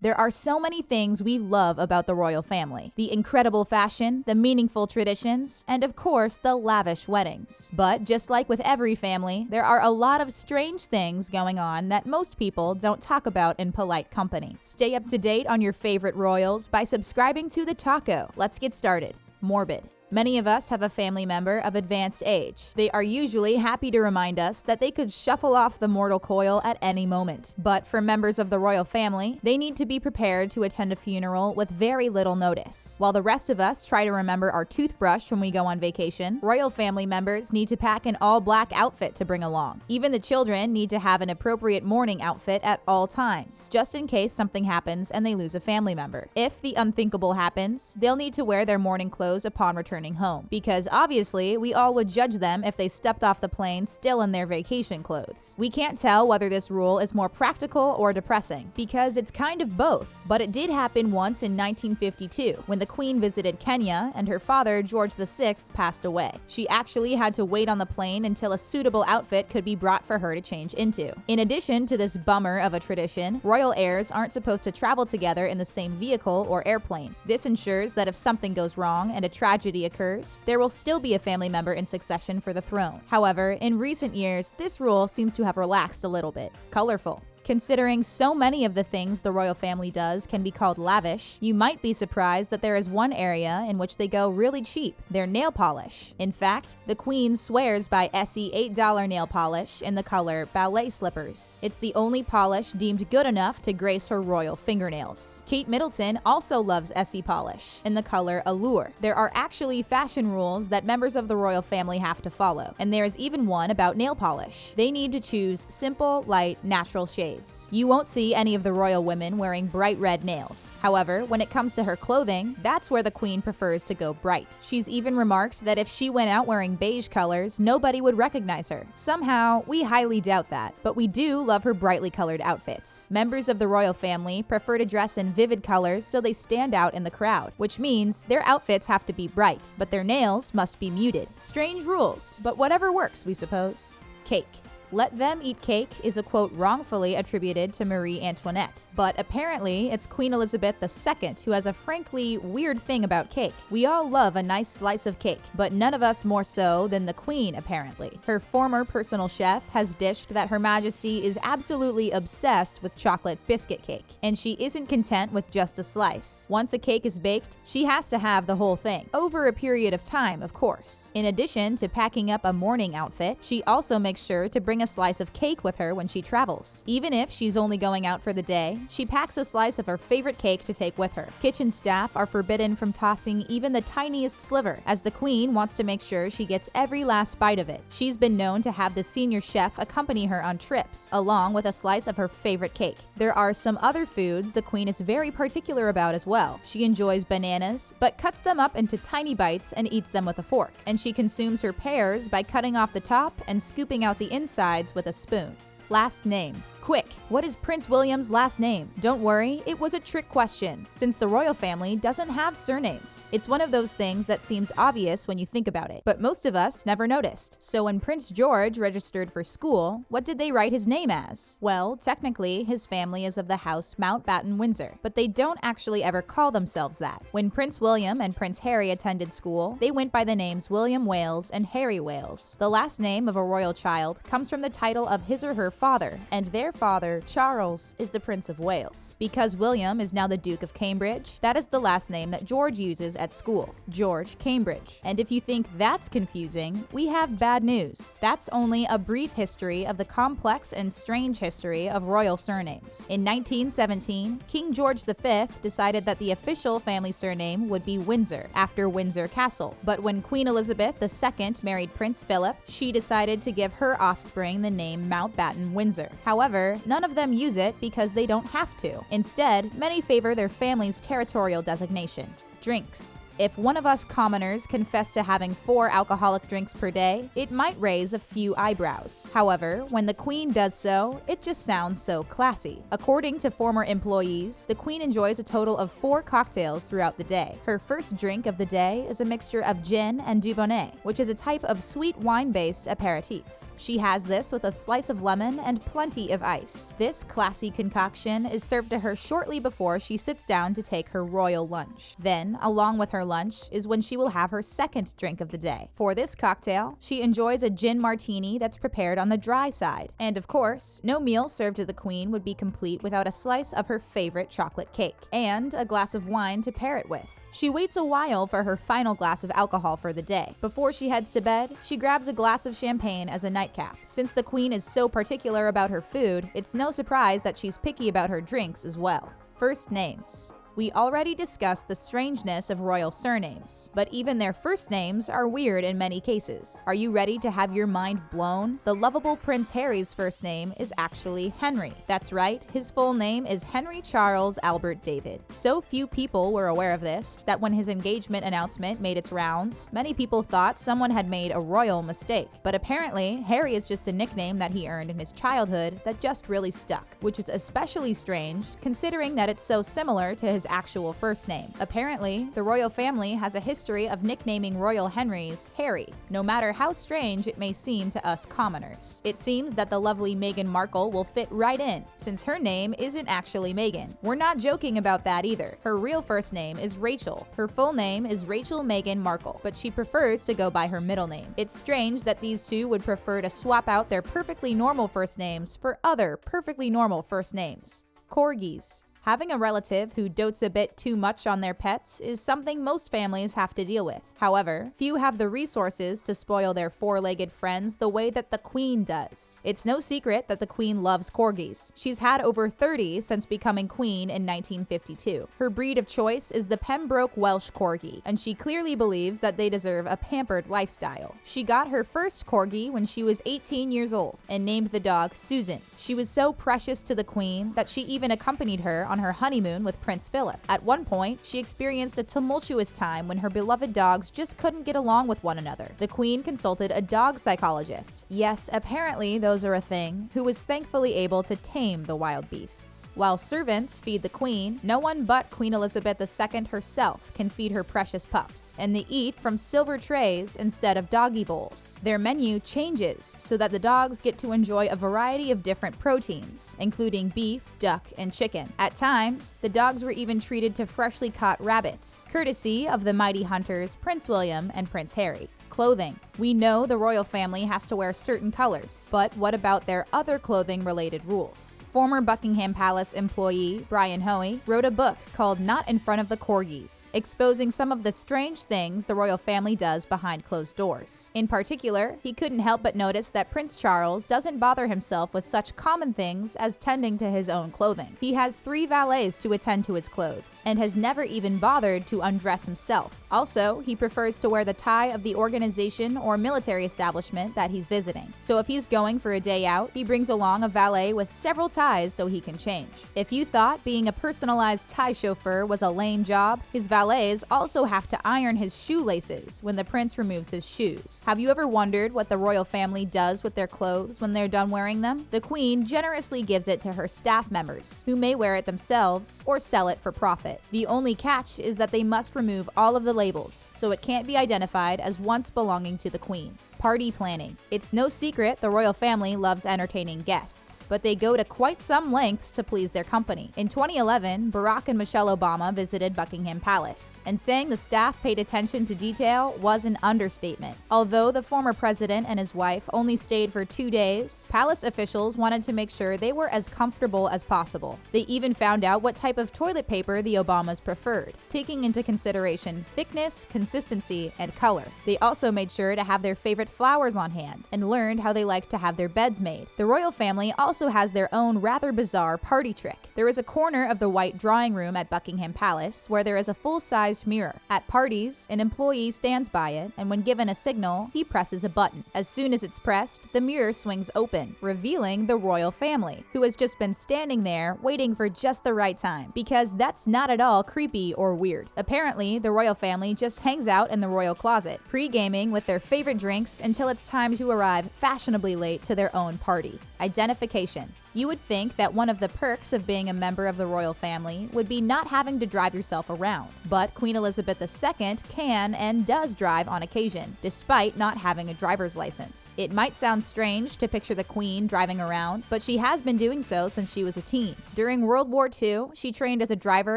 There are so many things we love about the royal family. The incredible fashion, the meaningful traditions, and of course, the lavish weddings. But just like with every family, there are a lot of strange things going on that most people don't talk about in polite company. Stay up to date on your favorite royals by subscribing to The Taco. Let's get started. Morbid. Many of us have a family member of advanced age. They are usually happy to remind us that they could shuffle off the mortal coil at any moment. But for members of the royal family, they need to be prepared to attend a funeral with very little notice. While the rest of us try to remember our toothbrush when we go on vacation, royal family members need to pack an all-black outfit to bring along. Even the children need to have an appropriate mourning outfit at all times, just in case something happens and they lose a family member. If the unthinkable happens, they'll need to wear their mourning clothes upon returning home, because obviously we all would judge them if they stepped off the plane still in their vacation clothes. We can't tell whether this rule is more practical or depressing, because it's kind of both. But it did happen once in 1952 when the Queen visited Kenya and her father, George VI, passed away. She actually had to wait on the plane until a suitable outfit could be brought for her to change into. In addition to this bummer of a tradition, royal heirs aren't supposed to travel together in the same vehicle or airplane. This ensures that if something goes wrong and a tragedy occurs, there will still be a family member in succession for the throne. However, in recent years, this rule seems to have relaxed a little bit. Colorful. Considering so many of the things the royal family does can be called lavish, you might be surprised that there is one area in which they go really cheap: their nail polish. In fact, the Queen swears by Essie $8 nail polish in the color ballet slippers. It's the only polish deemed good enough to grace her royal fingernails. Kate Middleton also loves Essie polish in the color allure. There are actually fashion rules that members of the royal family have to follow, and there is even one about nail polish. They need to choose simple, light, natural shades. You won't see any of the royal women wearing bright red nails. However, when it comes to her clothing, that's where the Queen prefers to go bright. She's even remarked that if she went out wearing beige colors, nobody would recognize her. Somehow, we highly doubt that, but we do love her brightly colored outfits. Members of the royal family prefer to dress in vivid colors so they stand out in the crowd, which means their outfits have to be bright, but their nails must be muted. Strange rules, but whatever works, we suppose. Cake. "Let them eat cake" is a quote wrongfully attributed to Marie Antoinette, but apparently it's Queen Elizabeth II who has a frankly weird thing about cake. We all love a nice slice of cake, but none of us more so than the Queen, apparently. Her former personal chef has dished that Her Majesty is absolutely obsessed with chocolate biscuit cake, and she isn't content with just a slice. Once a cake is baked, she has to have the whole thing, over a period of time, of course. In addition to packing up a mourning outfit, she also makes sure to bring a slice of cake with her when she travels. Even if she's only going out for the day, she packs a slice of her favorite cake to take with her. Kitchen staff are forbidden from tossing even the tiniest sliver, as the Queen wants to make sure she gets every last bite of it. She's been known to have the senior chef accompany her on trips, along with a slice of her favorite cake. There are some other foods the Queen is very particular about as well. She enjoys bananas, but cuts them up into tiny bites and eats them with a fork. And she consumes her pears by cutting off the top and scooping out the inside with a spoon. Last name. Quick, what is Prince William's last name? Don't worry, it was a trick question, since the royal family doesn't have surnames. It's one of those things that seems obvious when you think about it, but most of us never noticed. So when Prince George registered for school, what did they write his name as? Well, technically, his family is of the House Mountbatten-Windsor, but they don't actually ever call themselves that. When Prince William and Prince Harry attended school, they went by the names William Wales and Harry Wales. The last name of a royal child comes from the title of his or her father, and their father, Charles, is the Prince of Wales. Because William is now the Duke of Cambridge, that is the last name that George uses at school, George Cambridge. And if you think that's confusing, we have bad news. That's only a brief history of the complex and strange history of royal surnames. In 1917, King George V decided that the official family surname would be Windsor, after Windsor Castle. But when Queen Elizabeth II married Prince Philip, she decided to give her offspring the name Mountbatten-Windsor. However, none of them use it because they don't have to. Instead, many favor their family's territorial designation. Drinks. If one of us commoners confess to having 4 alcoholic drinks per day, it might raise a few eyebrows. However, when the Queen does so, it just sounds so classy. According to former employees, the Queen enjoys a total of 4 cocktails throughout the day. Her first drink of the day is a mixture of gin and Dubonnet, which is a type of sweet wine-based aperitif. She has this with a slice of lemon and plenty of ice. This classy concoction is served to her shortly before she sits down to take her royal lunch. Then, along with her lunch, is when she will have her second drink of the day. For this cocktail, she enjoys a gin martini that's prepared on the dry side. And of course, no meal served to the Queen would be complete without a slice of her favorite chocolate cake, and a glass of wine to pair it with. She waits a while for her final glass of alcohol for the day. Before she heads to bed, she grabs a glass of champagne as a nightcap. Since the Queen is so particular about her food, it's no surprise that she's picky about her drinks as well. First names. We already discussed the strangeness of royal surnames, but even their first names are weird in many cases. Are you ready to have your mind blown? The lovable Prince Harry's first name is actually Henry. That's right, his full name is Henry Charles Albert David. So few people were aware of this that when his engagement announcement made its rounds, many people thought someone had made a royal mistake. But apparently, Harry is just a nickname that he earned in his childhood that just really stuck, which is especially strange considering that it's so similar to his actual first name. Apparently, the royal family has a history of nicknaming royal Henrys Harry, no matter how strange it may seem to us commoners. It seems that the lovely Meghan Markle will fit right in, since her name isn't actually Meghan. We're not joking about that either. Her real first name is Rachel. Her full name is Rachel Meghan Markle, but she prefers to go by her middle name. It's strange that these two would prefer to swap out their perfectly normal first names for other perfectly normal first names. Corgis. Having a relative who dotes a bit too much on their pets is something most families have to deal with. However, few have the resources to spoil their 4-legged friends the way that the Queen does. It's no secret that the Queen loves Corgis. She's had over 30 since becoming Queen in 1952. Her breed of choice is the Pembroke Welsh Corgi, and she clearly believes that they deserve a pampered lifestyle. She got her first Corgi when she was 18 years old and named the dog Susan. She was so precious to the Queen that she even accompanied her on her honeymoon with Prince Philip. At one point, she experienced a tumultuous time when her beloved dogs just couldn't get along with one another. The Queen consulted a dog psychologist. Yes, apparently those are a thing, who was thankfully able to tame the wild beasts. While servants feed the Queen, no one but Queen Elizabeth II herself can feed her precious pups, and they eat from silver trays instead of doggy bowls. Their menu changes so that the dogs get to enjoy a variety of different proteins, including beef, duck, and chicken. At times, the dogs were even treated to freshly caught rabbits, courtesy of the mighty hunters Prince William and Prince Harry. Clothing. We know the royal family has to wear certain colors, but what about their other clothing-related rules? Former Buckingham Palace employee Brian Hoey wrote a book called Not in Front of the Corgis, exposing some of the strange things the royal family does behind closed doors. In particular, he couldn't help but notice that Prince Charles doesn't bother himself with such common things as tending to his own clothing. He has 3 valets to attend to his clothes, and has never even bothered to undress himself. Also, he prefers to wear the tie of the organization or military establishment that he's visiting. So if he's going for a day out, he brings along a valet with several ties so he can change. If you thought being a personalized tie chauffeur was a lame job, his valets also have to iron his shoelaces when the prince removes his shoes. Have you ever wondered what the royal family does with their clothes when they're done wearing them? The Queen generously gives it to her staff members, who may wear it themselves or sell it for profit. The only catch is that they must remove all of the labels, so it can't be identified as once belonging to the Queen. Party planning. It's no secret the royal family loves entertaining guests, but they go to quite some lengths to please their company. In 2011, Barack and Michelle Obama visited Buckingham Palace, and saying the staff paid attention to detail was an understatement. Although the former president and his wife only stayed for 2 days, palace officials wanted to make sure they were as comfortable as possible. They even found out what type of toilet paper the Obamas preferred, taking into consideration thickness, consistency, and color. They also made sure to have their favorite flowers on hand, and learned how they like to have their beds made. The royal family also has their own rather bizarre party trick. There is a corner of the white drawing room at Buckingham Palace where there is a full-sized mirror. At parties, an employee stands by it, and when given a signal, he presses a button. As soon as it's pressed, the mirror swings open, revealing the royal family, who has just been standing there waiting for just the right time, because that's not at all creepy or weird. Apparently, the royal family just hangs out in the royal closet, pre-gaming with their favorite drinks until it's time to arrive fashionably late to their own party. Identification. You would think that one of the perks of being a member of the royal family would be not having to drive yourself around, but Queen Elizabeth II can and does drive on occasion, despite not having a driver's license. It might sound strange to picture the Queen driving around, but she has been doing so since she was a teen. During World War II, she trained as a driver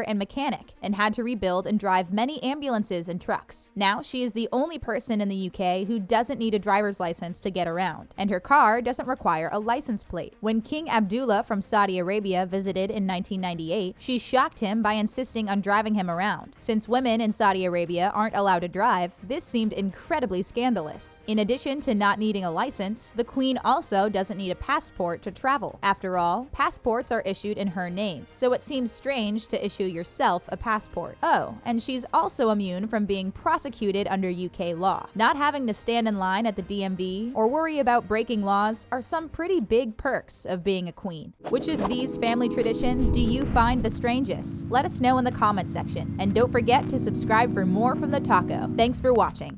and mechanic, and had to rebuild and drive many ambulances and trucks. Now she is the only person in the UK who doesn't need a driver's license to get around, and her car doesn't require a license plate. When King Abdullah from Saudi Arabia visited in 1998, she shocked him by insisting on driving him around. Since women in Saudi Arabia aren't allowed to drive, this seemed incredibly scandalous. In addition to not needing a license, the Queen also doesn't need a passport to travel. After all, passports are issued in her name, so it seems strange to issue yourself a passport. Oh, and she's also immune from being prosecuted under UK law. Not having to stand in line at the DMV or worry about breaking laws are some pretty big perks of being a queen. Which of these family traditions do you find the strangest? Let us know in the comment section, and don't forget to subscribe for more from the taco. Thanks for watching.